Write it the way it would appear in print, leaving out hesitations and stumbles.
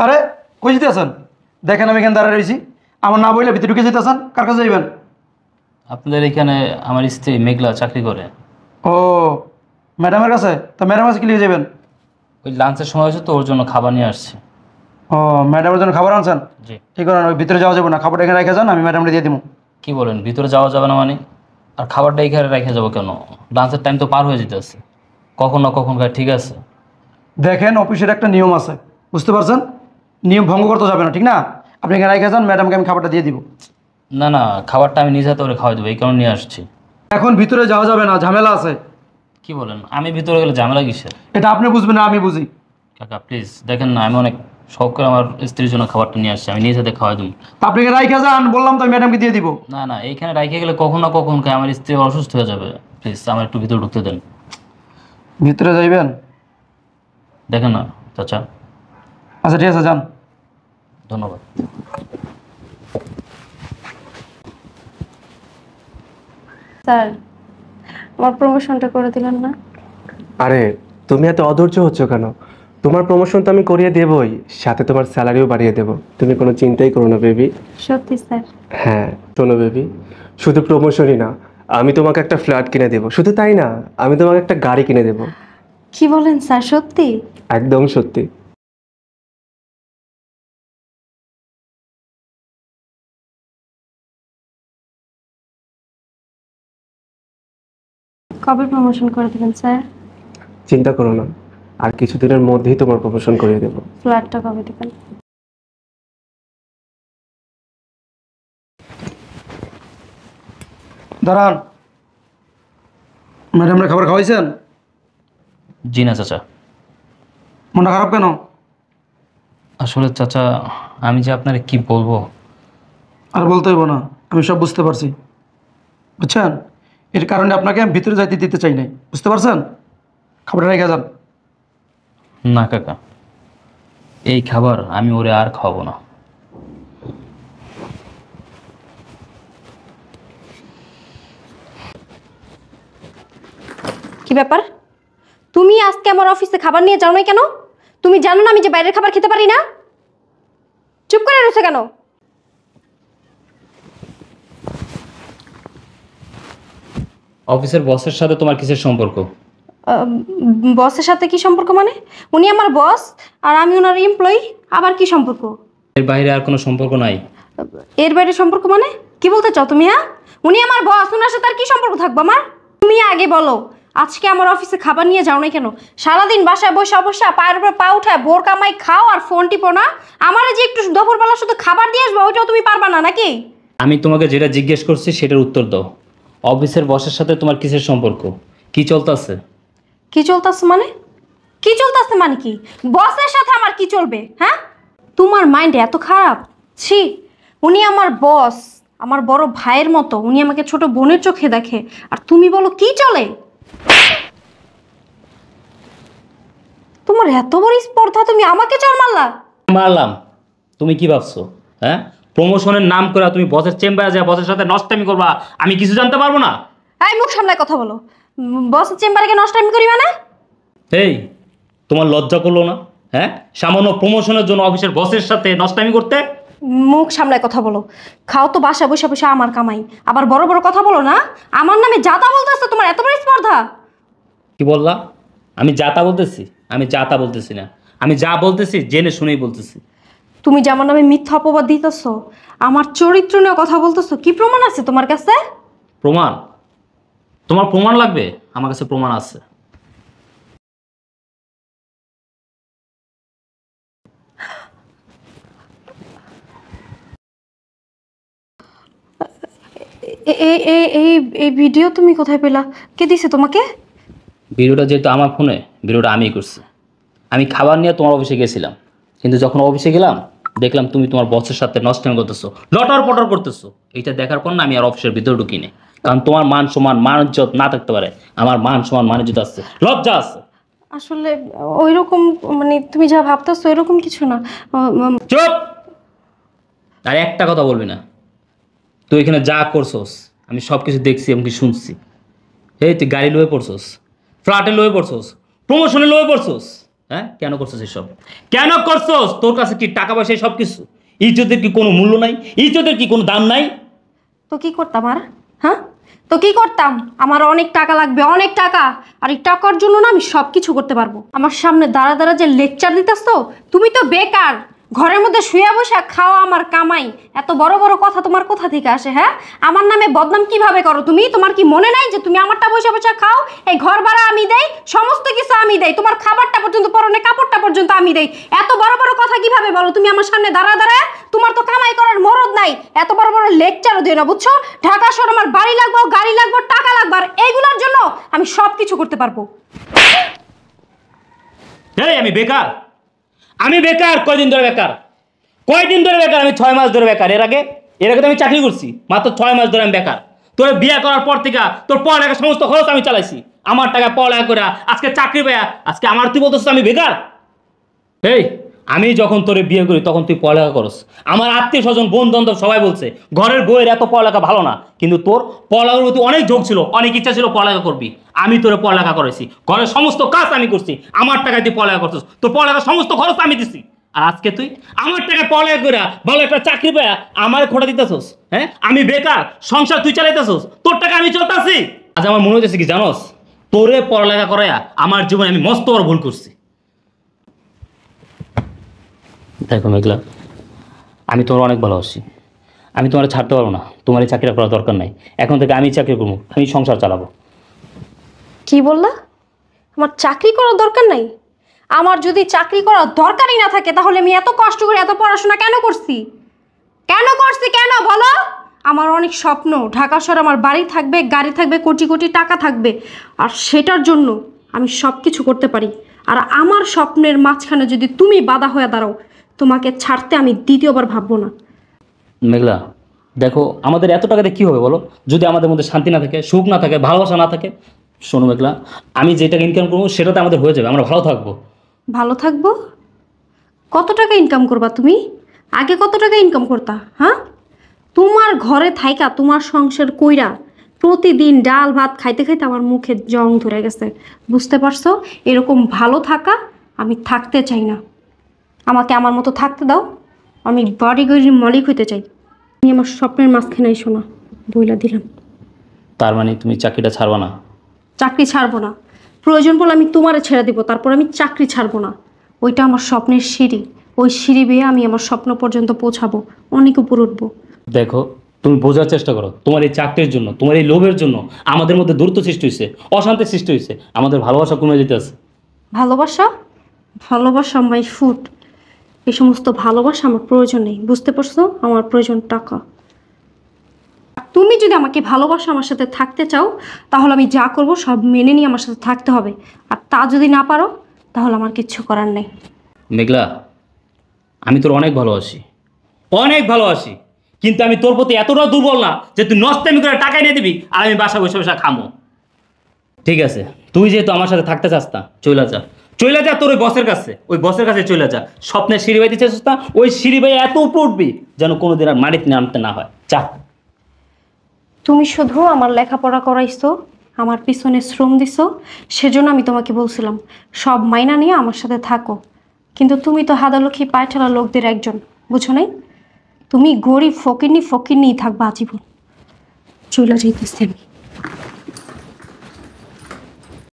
আরে কই যেতেছেন? দেখেন আমি এখানে দাঁড়িয়ে রয়েছি, আমার না বললে ভিতরে ঢুকে যেতেছেন। কার কাছে যাইবেন? আপনাদের এখানে আমার স্ত্রী মেঘলা চাকরি করে। ও ম্যাডামের কাছে? তা ম্যাডামের কাছে কি লিখে যাবেন? ওই লাঞ্চের সময় হয়েছে তো, ওর জন্য খাবার নিয়ে আসছি। ও ম্যাডামের জন্য খাবার আনছেন? জি। ঠিক আছে, ওই ভিতরে যাওয়া যাবে না, খাবারটা এখানে রেখে যান, আমি ম্যাডামকে দিয়ে দিব। কি বলেন, ভিতরে যাওয়া যাবে না মানে? আর খাবারটা এখানে রেখে যাবো কেন? লাঞ্চের টাইম তো পার হয়ে যেতেছে, কখন না কখন খায়, ঠিক আছে? দেখেন অফিসের একটা নিয়ম আছে, বুঝতে পারছেন? নিয়ম ভঙ্গ করতে যাবে না, ঠিক না? আপনি এখানে রেখে যান, ম্যাডামকে আমি খাবারটা দিয়ে দিব। না না, খাবারটা আমি নিজে হাতে করে খাওয়াই দেবো, এই কারণে নিয়ে আসছি। এখন ভিতরে যাওয়া যাবে না, ঝামেলা আছে। কি বলেন, আমি ভিতরে গেলে ঝামেলা কিসের? এটা আপনি বুঝবেন না, আমি বুঝি। কাকা প্লিজ দেখেন না, আমি অনেক শখ করে আমার স্ত্রীর জন্য খাবারটা নিয়ে আসছি, আমি নিজে হাতে খাওয়াই দেবো। তা আপনি এখানে রেখে যান, বললাম তো, আমি ম্যাডামকে দিয়ে দিব। না না, এইখানে রাইখে গেলে কখন না কখন খায়, আমার স্ত্রী অসুস্থ হয়ে যাবে। প্লিজ আমার একটু ভিতরে ঢুকতে দেন। ভিতরে যাইবেন? দেখেন না চাচা। আচ্ছা ঠিক আছে, যান। ধন্যবাদ। স্যার, আমার প্রমোশনটা করে দিলেন না? আরে তুমি এত অধৈর্য হচ্ছ কেন? তোমার প্রমোশন তো আমি করিয়ে দেবই, সাথে তোমার স্যালারিও বাড়িয়ে দেবো, তুমি কোনো চিন্তাই করো না বেবি। সত্যি স্যার? হ্যাঁ শোনো বেবি, শুধু প্রমোশনই না, আমি তোমাকে একটা ফ্ল্যাট কিনে দেবো। শুধু তাই না, আমি তোমাকে একটা গাড়ি কিনে দেবো। কি বলেন স্যার, সত্যি? একদম সত্যি। কবে প্রমোশন করে দেবেন স্যার? চিন্তা করো না, আর কিছুদিনের মধ্যেই তোমার প্রমোশন করিয়ে দেবো। ফ্ল্যাটটা কবে দেবেন? দাঁড়ান, ম্যাডামরা খাবার খাওয়াইছেন? জি না চাচা। মনটা খারাপ কেন? আসলে চাচা, আমি যে আপনার কি বলবো। আর বলতে হইব না, আমি সব বুঝতে পারছি, বুঝছেন? এর কারণে আপনাকে আমি ভিতরে যাইতে দিতে চাই নাই, বুঝতে পারছেন? খাবারটা রেখে যান। না কাকা, এই খাবার আমি ওরে আর খাওয়াবো না। কি ব্যাপার? তুমি আজকে আমার অফিসে খাবার নিয়ে যাও নাই কেন? তুমি জানো না আমি যে বাইরের খাবার খেতে পারি না? চুপ করে রয়েছে কেন? অফিসের বসের সাথে তোমার কিসের সম্পর্ক? বসের সাথে কি সম্পর্ক মানে? উনি আমার বস আর আমি ওনার এমপ্লয়ি, আবার কি সম্পর্ক? এর বাইরে আর কোনো সম্পর্ক নাই? এর বাইরে সম্পর্ক মানে কি বলতে চাও তুমি? হ্যাঁ, উনি আমার বস, ওনার সাথে আর কি সম্পর্ক থাকবো আমার? তুমি আগে বলো, আজকে আমার অফিসে খাবার নিয়ে যাও না কেন? সারাদিন বাসায় বসে বসে পায়ের উপর পা উঠায় বোর কামাই খাও আর ফোন টিপো না? আমার যে একটু দুপুরবেলা শুধু খাবার দিয়ে আসবো, ওইটাও তুমি পারবা না নাকি? আমি তোমাকে যেটা জিজ্ঞেস করছি সেটার উত্তর দাও। অফিসের বসের সাথে তোমার কিসের সম্পর্ক? কি চলতেছে? কি চলতেছে মানে? কি চলতেছে মানে কি? বসের সাথে আমার কি চলবে? হ্যাঁ, তোমার মাইন্ড এত খারাপ? ছি, উনি আমার বস, আমার বড় ভাইয়ের মতো, উনি আমাকে ছোট বোনের চোখে দেখে, আর তুমি বলো কি চলে? তোমার এত বড় স্পর্ধা, তুমি আমাকে চড় মারলা? মারলাম? তুমি কি ভাবছো? হ্যাঁ, প্রমোশনের নাম করে তুমি বসের চেম্বারে যায় বসের সাথে নষ্টামি করবা, আমি কিছু জানতে পারবো না? এই মুখ সামলায় কথা বলো। বসের চেম্বারে গিয়ে নষ্ট আমি করি মানে? এই, তোমার লজ্জা করলো না? হ্যাঁ, সামান্য প্রমোশনের জন্য অফিসের বসের সাথে নষ্টামি করতে? মুখ সামলায় কথা বলো। খাও তো বাসা বসে বসে আমার কামাই, আবার বড় বড় কথা বলো না? আমার নামে যাতা বলতেছো, তোমার এত বড় স্পর্ধা? কি বললা? আমি যা তা বলতেছি? আমি যা তা বলতেছি না, আমি যা বলতেছি জেনে শুনেই বলতেছি। তুমি যে আমার নামে মিথ্যা অপবাদ দিতেছো, আমার চরিত্র নিয়ে কথা বলতেছো, কি প্রমাণ আছে তোমার কাছে? প্রমাণ? তোমার প্রমাণ লাগবে? আমার কাছে প্রমাণ আছে। এই এই এই এই ভিডিও তুমি কোথায় পেলা? কে দিছে তোমাকে? ভিডিওটা যেহেতু আমার ফোনে, ভিডিওটা আমিই করছি। আমি খাবার নিয়ে তোমার অফিসে গেছিলাম, কিন্তু যখন অফিসে গেলাম দেখলাম তুমি তোমার বসের সাথে নষ্টামি করতেছো, লটর পটর করতেছো। এইটা দেখার পর না আমি আর অফিসের ভিতরে ঢুকি না, কারণ তোমার মান সম্মান মান ইজ্জত না থাকতে পারে, আমার মান সম্মান মান ইজ্জত আছে, লজ্জা আছে। আসলে ওইরকম, মানে তুমি যা ভাবতেছো এরকম কিছু না। চুপ! আর একটা কথা বলবি না। তুই এখানে যা করছস আমি সব কিছু দেখছি এমনকি শুনছি। এই তুই গাড়ি লয়ে পড়ছস, ফ্ল্যাটে লয়ে পড়ছস, প্রমোশনে লয়ে পড়ছস। হ্যাঁ কেন করছিস এসব? কেন করছস? তোর কাছে কি টাকা পয়সা সব কিছু? ইজ্জতের কি কোনো মূল্য নাই? ইজ্জতের কি কোনো দাম নাই? তো কি করতাম আর? হ্যাঁ, তো কি করতাম? আমার অনেক টাকা লাগবে, অনেক টাকা। আর এই টাকার জন্য না আমি সব কিছু করতে পারবো। আমার সামনে দাঁড়া দাঁড়া যে লেকচার দিতেছো, তুমি তো বেকার, ঘরের মধ্যে শুয়ে বসে খাওয়া আমার কামাই। এত বড় বড় কথা তোমার কোথা থেকে আসে? হ্যাঁ, আমার নামে বদনাম কিভাবে করো তুমি? তোমার কি মনে নাই যে তুমি আমারটা বসে বসে খাও? এই ঘর ভাড়া আমি দেই, সমস্ত কিছু আমি দেই, তোমার খাবারটা পর্যন্ত, পরনে কাপড়টা পর্যন্ত আমি দেই। এত বড় বড় কথা কিভাবে বলো তুমি আমার সামনে দাঁড়া দাঁড়া? তোমার তো কামাই করার মরদ নাই। এত বড় বড় লেকচারও দিও না, বুঝছো? ঢাকা শহর আমার বাড়ি লাগবো, গাড়ি লাগবো, টাকা লাগবে, আর এইগুলোর জন্য আমি সব কিছু করতে পারবো। এই আমি বেকার? আমি বেকার? কয়দিন ধরে বেকার? কয়দিন ধরে বেকার? আমি 6 মাস ধরে বেকার। এর আগে তো আমি চাকরি করছি, মাত্র 6 মাস ধরে আমি বেকার। তোর বিয়ে করার পর থেকে তোর পড়ালেখার সমস্ত খরচ আমি চালাইছি, আমার টাকা পড়ালেখা করে আজকে চাকরি পায়া আজকে আমার তুই বলতেছিস আমি বেকার? এই আমি যখন তোরে বিয়ে করি তখন তুই পড়ালেখা করস। আমার আত্মীয় স্বজন বন্ধু বান্ধব সবাই বলছে ঘরের বইয়ের এত পড়ালেখা ভালো না, কিন্তু তোর পড়ালেখার প্রতি অনেক ঝোঁক ছিল, অনেক ইচ্ছা ছিল পড়ালেখা করবি। আমি তোরে পড়ালেখা করেছি, ঘরের সমস্ত কাজ আমি করছি, আমার টাকায় তুই পড়ালেখা করছিস, তোর পড়ালেখার সমস্ত খরচ আমি দিছি। আর আজকে তুই আমার টাকা পড়ালেখা করে ভালো একটা চাকরি পায়া আমার খোটা দিতেছস। হ্যাঁ আমি বেকার, সংসার তুই চালাইতেছস, তোর টাকা আমি চলতেছি। আজ আমার মনে হইতেছে কি জানোস, তোরে পড়ালেখা করায়া আমার জীবনে আমি মস্ত বড় ভুল করছি। দেখো মেঘলা, আমি তোমার অনেক ভালোবাসি, আমি তোমার ছাড়তে পারবো না, তোমার এই চাকরিটা করার দরকার নাই। এখন থেকে আমি চাকরি করবো, আমি সংসার চালাবো। কি বললা? আমার চাকরি করার দরকার নাই? আমার যদি চাকরি করার দরকারই না থাকে তাহলে আমি এত কষ্ট করে এত পড়াশোনা কেন করছি? কেন বলো? আমার অনেক স্বপ্ন, ঢাকা শহরে আমার বাড়ি থাকবে, গাড়ি থাকবে, কোটি কোটি টাকা থাকবে, আর সেটার জন্য আমি সব কিছু করতে পারি। আর আমার স্বপ্নের মাঝখানে যদি তুমি বাধা হয়ে দাঁড়াও, তোমাকে ছাড়তে আমি দ্বিতীয়বার ভাববো না। মেঘলা দেখো, আমাদের এত টাকাতে কী হবে বলো, যদি আমাদের মধ্যে শান্তি না থাকে, সুখ না থাকে, ভালোবাসা না থাকে? শোনো মেঘলা, আমি যে টাকা ইনকাম করবো সেটাতে আমাদের হয়ে যাবে, আমরা ভালো থাকবো। ভালো থাকবো? কত টাকা ইনকাম করবা তুমি? আগে কত টাকা ইনকাম করতা? হ্যাঁ, তোমার ঘরে থাইকা তোমার সংসার কইরা প্রতিদিন ডাল ভাত খাইতে খাইতে আমার মুখে জং ধরে গেছে, বুঝতে পারছো? এরকম ভালো থাকা আমি থাকতে চাই না। আমাকে আমার মতো থাকতে দাও, আমি বাড়ি গাড়ির মালিক হইতে চাই। আমি আমার স্বপ্নের মাঝখানে এসো না, বইলা দিলাম। তার মানে তুমি চাকরিটা ছাড়বা না? চাকরি ছাড়বো না, প্রয়োজন পড়লে আমি তোমারে ছেড়ে দিব, তারপর আমি চাকরি ছাড়বো না। ওইটা আমার স্বপ্নের সিঁড়ি, ওই সিঁড়ি বেয়ে আমি আমার স্বপ্ন পর্যন্ত পৌঁছাবো, অনেক উপর উঠবো। দেখো তুমি বোঝার চেষ্টা করো, তোমার এই চাকরির জন্য, তোমার এই লোভের জন্য আমাদের মধ্যে দূরত্ব সৃষ্টি হয়েছে, অশান্তি সৃষ্টি হয়েছে, আমাদের ভালোবাসা কমে যেতে আছে। ভালোবাসা? ভালোবাসা মাই ফুড। এই সমস্ত ভালোবাসা আমার প্রয়োজন নেই, বুঝতে পারছো? আমার প্রয়োজন টাকা। তুমি যদি আমাকে ভালোবাসো, আমার সাথে থাকতে চাও, তাহলে আমি যা করব সব মেনে নিয়ে আমার সাথে থাকতে হবে। আর তা যদি না পারো তাহলে আমার কিচ্ছু করার নেই। মেঘলা, আমি তোর অনেক ভালোবাসি, অনেক ভালোবাসি, কিন্তু আমি তোর প্রতি এতটা দুর্বল না যে তুই নষ্টামি করে টাকা নিয়ে দিবি আর আমি বাসা বসে বসে খামো। ঠিক আছে, তুই যেহেতু আমার সাথে থাকতে চাস না, চলে যা, চলে যা তোর ওই বসের কাছে, ওই বসের কাছে চলে যা। স্বপ্নের সিঁড়ি বাইতে চাস না, ওই সিঁড়ি বাই এত উপরে উঠবি যেন কোনোদিন আর মাটিতে নামতে না হয়। চা। তুমি শুধু আমার লেখাপড়া করাইছো, আমার পিছনে শ্রম দিছো, সেজন্য আমি তোমাকে বলছিলাম সব মাইনা নিয়ে আমার সাথে থাকো। কিন্তু তুমি তো হাদালক্ষী পায়ঠালা লোকদের একজন, বুঝো নাই? তুমি গরিব ফকিরনি থাকবা আজীবন। চলে যাইতেছি আমি।